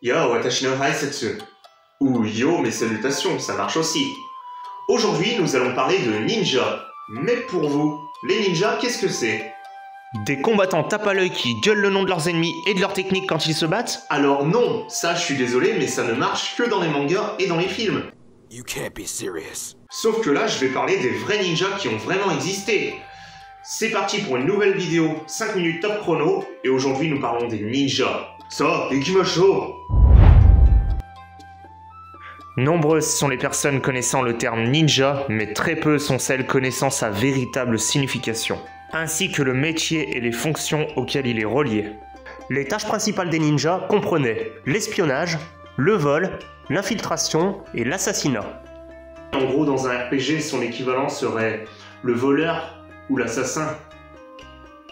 Yo, watashi no haisetsu. Ou yo, mes salutations, ça marche aussi. Aujourd'hui, nous allons parler de ninja. Mais pour vous, les ninjas, qu'est-ce que c'est? Des combattants tape à l'œil qui gueulent le nom de leurs ennemis et de leurs techniques quand ils se battent? Alors non, ça je suis désolé, mais ça ne marche que dans les mangas et dans les films. You can't be serious. Sauf que là, je vais parler des vrais ninjas qui ont vraiment existé. C'est parti pour une nouvelle vidéo, 5 minutes top chrono, et aujourd'hui nous parlons des ninjas. Ça, ikimasho! Nombreuses sont les personnes connaissant le terme ninja, mais très peu sont celles connaissant sa véritable signification, ainsi que le métier et les fonctions auxquelles il est relié. Les tâches principales des ninjas comprenaient l'espionnage, le vol, l'infiltration et l'assassinat. En gros, dans un RPG, son équivalent serait le voleur ou l'assassin.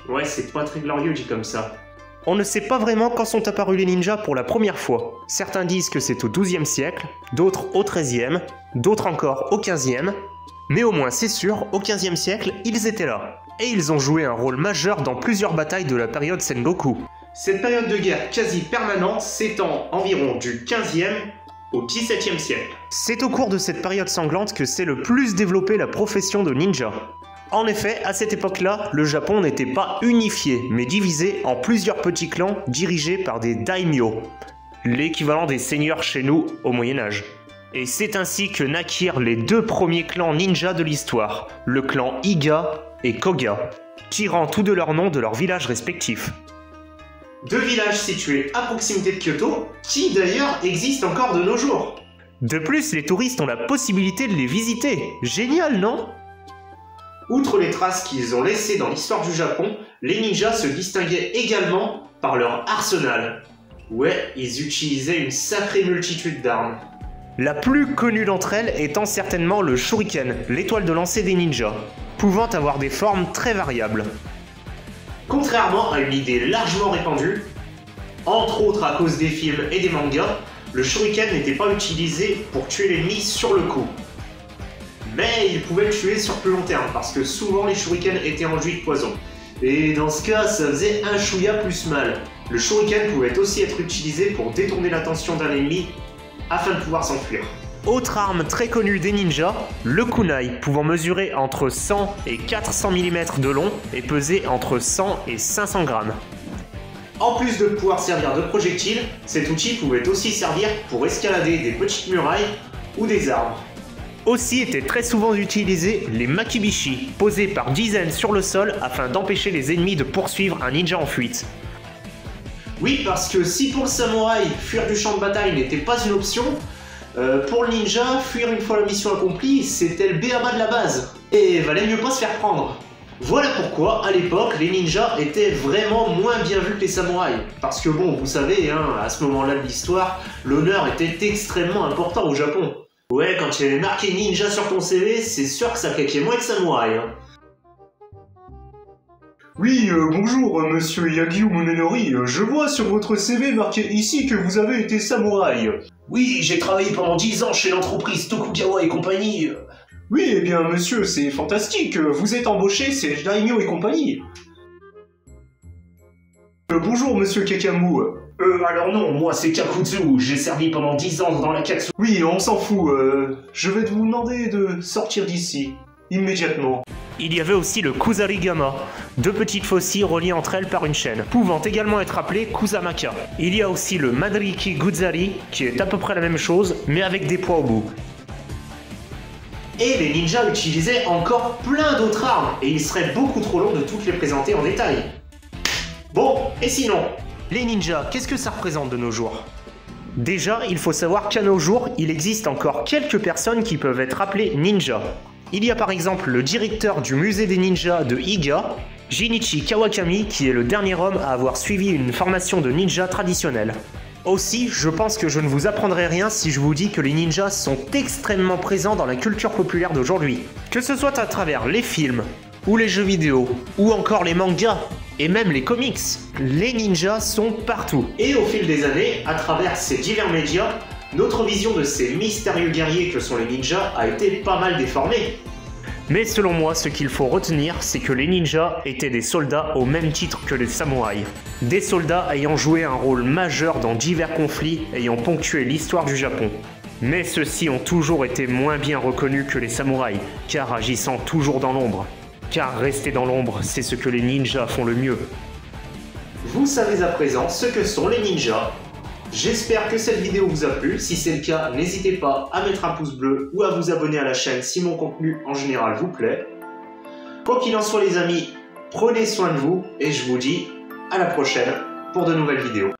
Ouais, c'est pas très glorieux dit comme ça. On ne sait pas vraiment quand sont apparus les ninjas pour la première fois. Certains disent que c'est au XIIe siècle, d'autres au XIIIe, d'autres encore au XVe, mais au moins c'est sûr, au XVe siècle, ils étaient là. Et ils ont joué un rôle majeur dans plusieurs batailles de la période Sengoku. Cette période de guerre quasi permanente s'étend environ du 15e au 17e siècle. C'est au cours de cette période sanglante que s'est le plus développée la profession de ninja. En effet, à cette époque-là, le Japon n'était pas unifié, mais divisé en plusieurs petits clans dirigés par des daimyo, l'équivalent des seigneurs chez nous au Moyen-Âge. Et c'est ainsi que naquirent les deux premiers clans ninja de l'histoire, le clan Iga et Koga, tirant tous de leurs noms de leurs villages respectifs. Deux villages situés à proximité de Kyoto, qui d'ailleurs existent encore de nos jours. De plus, les touristes ont la possibilité de les visiter. Génial, non ? Outre les traces qu'ils ont laissées dans l'histoire du Japon, les ninjas se distinguaient également par leur arsenal. Ouais, ils utilisaient une sacrée multitude d'armes. La plus connue d'entre elles étant certainement le shuriken, l'étoile de lancer des ninjas, pouvant avoir des formes très variables. Contrairement à une idée largement répandue, entre autres à cause des films et des mangas, le shuriken n'était pas utilisé pour tuer l'ennemi sur le coup. Mais il pouvait le tuer sur plus long terme, parce que souvent les shurikens étaient enduits de poison. Et dans ce cas, ça faisait un chouïa plus mal. Le shuriken pouvait aussi être utilisé pour détourner l'attention d'un ennemi, afin de pouvoir s'enfuir. Autre arme très connue des ninjas, le kunai, pouvant mesurer entre 100 et 400 mm de long et peser entre 100 et 500 grammes. En plus de pouvoir servir de projectile, cet outil pouvait aussi servir pour escalader des petites murailles ou des arbres. Aussi étaient très souvent utilisés les makibishi, posés par dizaines sur le sol afin d'empêcher les ennemis de poursuivre un ninja en fuite. Oui, parce que si pour le samouraï, fuir du champ de bataille n'était pas une option, pour le ninja, fuir une fois la mission accomplie, c'était le b.a.-ba de la base. Et valait mieux pas se faire prendre. Voilà pourquoi, à l'époque, les ninjas étaient vraiment moins bien vus que les samouraïs. Parce que bon, vous savez, hein, à ce moment-là de l'histoire, l'honneur était extrêmement important au Japon. Ouais, quand il y avait marqué ninja sur ton CV, c'est sûr que ça claquait moins que samouraï. Hein. Oui, bonjour, monsieur Yagyu Monenori. Je vois sur votre CV marqué ici que vous avez été samouraï. Oui, j'ai travaillé pendant 10 ans chez l'entreprise Tokugawa et compagnie. Oui, eh bien, monsieur, c'est fantastique. Vous êtes embauché, c'est Daimyo et compagnie. Bonjour, monsieur Kakamu. Alors non, moi c'est Kakutsu, j'ai servi pendant 10 ans dans la Katsu. Oui, on s'en fout. Je vais vous demander de sortir d'ici, immédiatement. Il y avait aussi le Kusarigama, deux petites faucilles reliées entre elles par une chaîne, pouvant également être appelées Kusamaka. Il y a aussi le Madariki Guzari, qui est à peu près la même chose, mais avec des poids au bout. Et les ninjas utilisaient encore plein d'autres armes, et il serait beaucoup trop long de toutes les présenter en détail. Bon, et sinon, les ninjas, qu'est-ce que ça représente de nos jours? Déjà, il faut savoir qu'à nos jours, il existe encore quelques personnes qui peuvent être appelées ninjas. Il y a par exemple le directeur du musée des ninjas de Iga, Jinichi Kawakami, qui est le dernier homme à avoir suivi une formation de ninja traditionnelle. Aussi, je pense que je ne vous apprendrai rien si je vous dis que les ninjas sont extrêmement présents dans la culture populaire d'aujourd'hui. Que ce soit à travers les films, ou les jeux vidéo, ou encore les mangas, et même les comics, les ninjas sont partout. Et au fil des années, à travers ces divers médias, notre vision de ces mystérieux guerriers que sont les ninjas a été pas mal déformée. Mais selon moi, ce qu'il faut retenir, c'est que les ninjas étaient des soldats au même titre que les samouraïs. Des soldats ayant joué un rôle majeur dans divers conflits ayant ponctué l'histoire du Japon. Mais ceux-ci ont toujours été moins bien reconnus que les samouraïs, car agissant toujours dans l'ombre. Car rester dans l'ombre, c'est ce que les ninjas font le mieux. Vous savez à présent ce que sont les ninjas. J'espère que cette vidéo vous a plu. Si c'est le cas, n'hésitez pas à mettre un pouce bleu ou à vous abonner à la chaîne si mon contenu en général vous plaît. Quoi qu'il en soit les amis, prenez soin de vous et je vous dis à la prochaine pour de nouvelles vidéos.